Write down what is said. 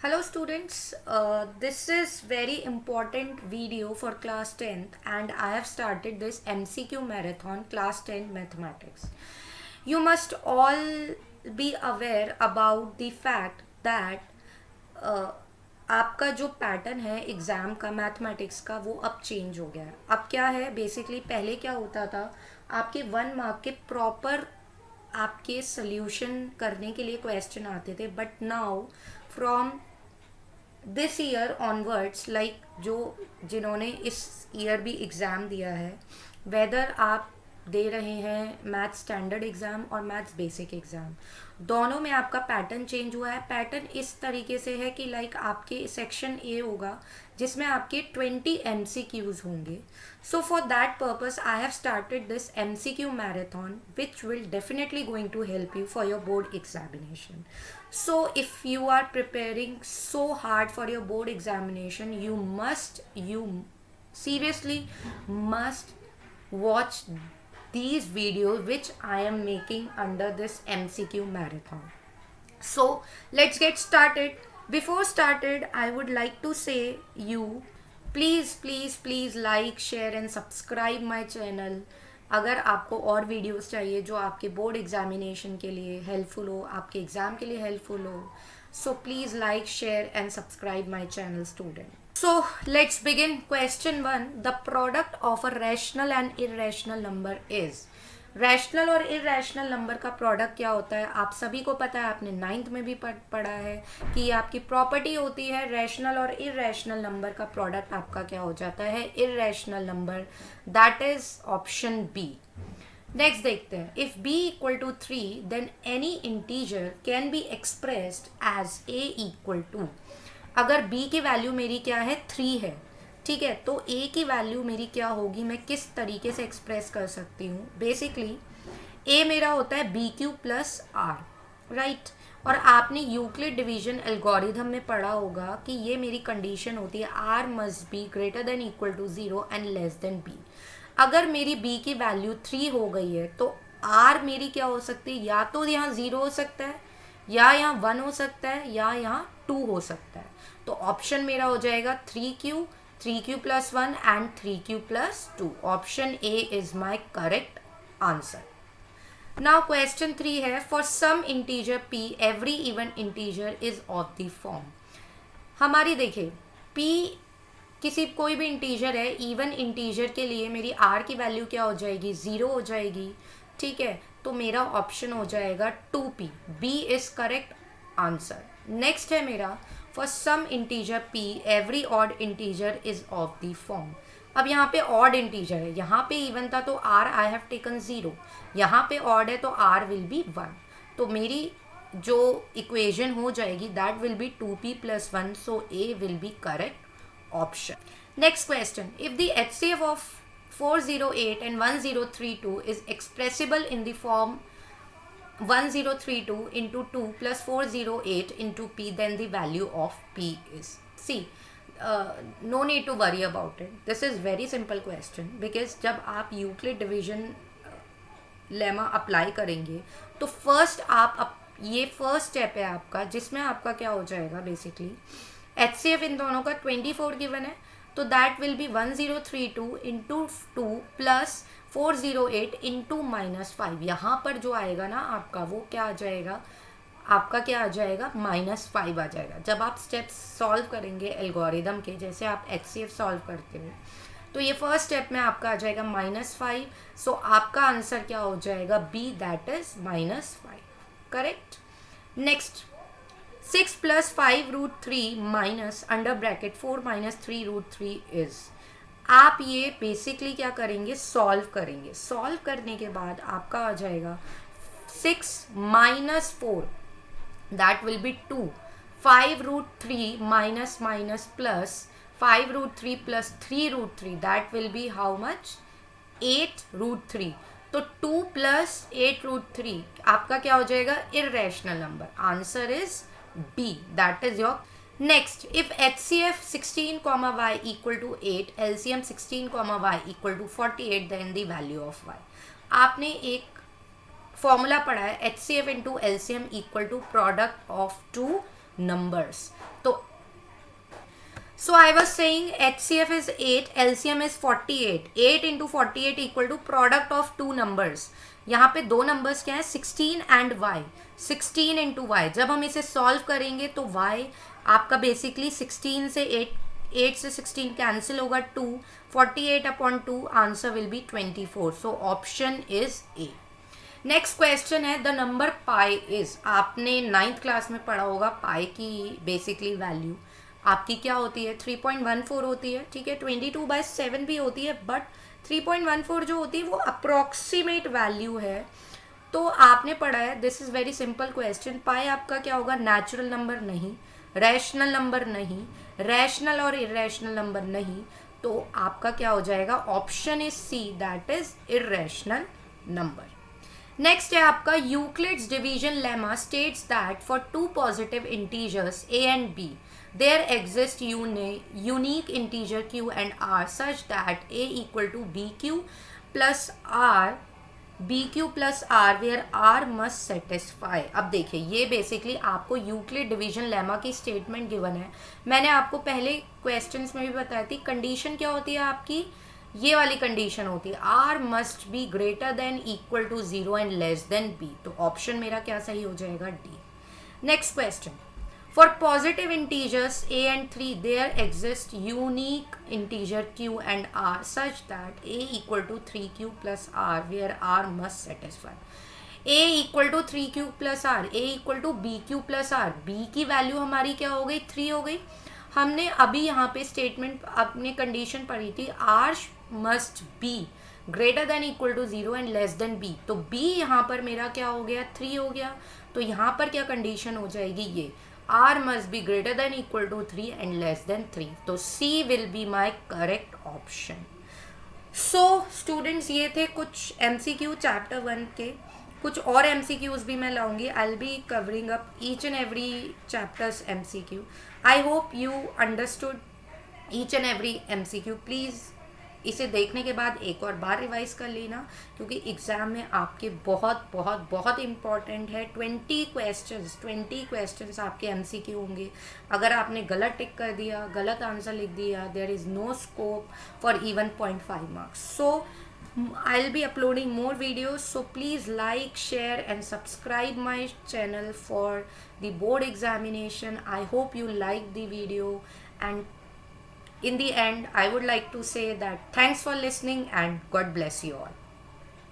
Hello students, this is very important video for class 10th and I have started this MCQ marathon class 10 mathematics. You must all be aware about the fact that आपका जो pattern है exam का mathematics का वो अब change हो गया है. अब क्या है बेसिकली पहले क्या होता था आपके 1 मार्क के प्रॉपर आपके सोल्यूशन करने के लिए क्वेश्चन आते थे but now from this year onwards like जो जिन्होंने इस ईयर भी एग्ज़ाम दिया है वेदर आप दे रहे हैं मैथ्स स्टैंडर्ड एग्ज़ाम और मैथ्स बेसिक एग्ज़ाम दोनों में आपका पैटर्न चेंज हुआ है. पैटर्न इस तरीके से है कि लाइक आपके सेक्शन ए होगा जिसमें आपके 20 MCQs होंगे. So for that purpose I have started this MCQ marathon which will definitely going to help you for your board examination. So if you are preparing so hard for your board examination, you seriously must watch these videos which I am making under this MCQ marathon. So let's get started. Before started, I would like to say you please like, share and subscribe my channel. अगर आपको और videos चाहिए जो आपके board examination के लिए helpful हो, आपके एग्ज़ाम के लिए हेल्पफुल हो, so please like, share and subscribe my channel student. So let's begin. Question 1. The product of a rational and irrational number is. Rational और इरेशनल नंबर का प्रोडक्ट क्या होता है आप सभी को पता है, आपने 9th में भी पढ़ा है कि ये आपकी प्रॉपर्टी होती है. रैशनल और इरेशनल नंबर का प्रोडक्ट आपका क्या हो जाता है, irrational number. That is option B. Next देखते हैं. If b equal to 3 then any integer can be expressed as a equal to. अगर b की वैल्यू मेरी क्या है 3 है, ठीक है, तो a की वैल्यू मेरी क्या होगी, मैं किस तरीके से एक्सप्रेस कर सकती हूँ. बेसिकली a मेरा होता है b q plus r, right. और आपने यूक्लिड डिवीजन एल्गोरिथम में पढ़ा होगा कि ये मेरी कंडीशन होती है r must be greater than equal to 0 and less than b. अगर मेरी b की वैल्यू 3 हो गई है तो r मेरी क्या हो सकती है, या तो यहाँ 0 हो सकता है, या यहाँ 1 हो सकता है, या यहाँ 2 हो सकता है. तो ऑप्शन मेरा हो जाएगा 3q plus 1 and 3q plus 2. Option A is my correct answer. Now question 3 है. For some integer p, every even integer is of the form. हमारी देखिए p किसी कोई भी इंटीजर है, इवन इंटीजर के लिए मेरी r की वैल्यू क्या हो जाएगी, 0 हो जाएगी, ठीक है. तो मेरा ऑप्शन हो जाएगा 2p. b is correct answer. Next है मेरा for some integer p every odd integer is of the form. अब यहाँ पे odd integer है, यहाँ पे even था तो r I have taken 0, यहाँ पे odd है तो r will be 1. तो मेरी जो equation हो जाएगी that will be 2p plus 1, so A will be correct option. Next question. If the HCF of 408 and 1032 is expressible in the form 1032 into 2 plus 408 into p, then the value of p is. See, no need to worry about it. This is very simple question because जब आप Euclid division lemma apply करेंगे तो first ये first step है आपका जिसमें आपका क्या हो जाएगा बेसिकली HCF इन दोनों का 24 गिवन है, तो that will be 1032 into 2 plus 408 into -5. यहाँ पर जो आएगा ना आपका वो क्या आ जाएगा, आपका क्या आ जाएगा, -5 आ जाएगा. जब आप स्टेप्स सॉल्व करेंगे एल्गोरिदम के, जैसे आप HCF सॉल्व करते हो, तो ये फर्स्ट स्टेप में आपका आ जाएगा -5. सो आपका आंसर क्या हो जाएगा, B, that is -5. Correct. Next 6 plus 5 root 3 minus under bracket 4 minus 3 root 3 is. आप ये बेसिकली क्या करेंगे, सॉल्व करेंगे. सॉल्व करने के बाद आपका आ जाएगा 6 minus 4 that will be 2. 5 root 3 minus minus plus 5 root 3 plus 3 root 3 that will be how much, 8 root 3. तो 2 plus 8 root 3 आपका क्या हो जाएगा, irrational number. Answer is B, that is your. Next, if HCF 16 comma y equal to 8, LCM 16 comma y equal to 48, then the value of y. आपने एक formula पढ़ा है HCF into LCM equal to product of two numbers. तो so I was saying HCF is 8, LCM is 48. 8 into 48 equal to product of two numbers. यहाँ पे दो numbers क्या है, 16 एंड y. 16 into Y. जब हम इसे सॉल्व करेंगे तो y आपका बेसिकली 16 से 8 से 16 कैंसिल होगा, 2. 48 upon 2, answer will be 24. So option is a. Next question है, द नंबर पाई इज. आपने 9th क्लास में पढ़ा होगा पाई की बेसिकली वैल्यू आपकी क्या होती है, 3.14 होती है. ठीक है, 22/7 भी होती है, बट 3.14 जो होती है वो अप्रोक्सीमेट वैल्यू है. तो आपने पढ़ा है, this is very simple question. Pi आपका क्या होगा, नेचुरल नंबर नहीं, रैशनल नंबर नहीं, रैशनल और इरेशनल नंबर नहीं. तो आपका क्या हो जाएगा, option is C, that is irrational number. Next है आपका Euclid's division lemma states that for two positive integers a and b there exist unique integer q and r such that a equal to bq plus r where r must satisfy. अब देखिए ये basically आपको Euclid division lemma की statement given है. मैंने आपको पहले questions में भी बताया थी कंडीशन क्या होती है आपकी, ये वाली कंडीशन होती है, r must be greater than equal to 0 and less than b. तो ऑप्शन मेरा क्या सही हो जाएगा, D. Next question, for positive integers a and 3 there exist unique integer q and r such that a equal to 3q plus r where r must satisfy. a equal to 3q plus r, a equal to bq plus r. b की value हमारी क्या हो गई, 3 हो गई. हमने अभी यहाँ पे स्टेटमेंट अपने कंडीशन पढ़ी थी, r must be greater than equal to 0 and less than b. तो b यहाँ पर मेरा क्या हो गया, 3 हो गया. तो यहाँ पर क्या कंडीशन हो जाएगी, ये r must be greater than equal to 3 and less than 3. तो c will be my correct option. So students, ये थे कुछ MCQ चैप्टर 1 के. कुछ और MCQs भी मैं लाऊंगी. I will be covering up each and every chapters MCQ. I hope you understood each and every MCQ. Please इसे देखने के बाद एक और बार रिवाइज कर लेना, क्योंकि एग्ज़ाम में आपके बहुत बहुत बहुत इम्पॉर्टेंट है. 20 क्वेश्चंस आपके MCQ होंगे. अगर आपने गलत टिक कर दिया, गलत आंसर लिख दिया, there is no scope for even 0.5 marks. सो I'll be uploading more videos, so please like, share and subscribe my channel for the board examination. I hope you like the video, and in the end I would like to say that thanks for listening and God bless you all.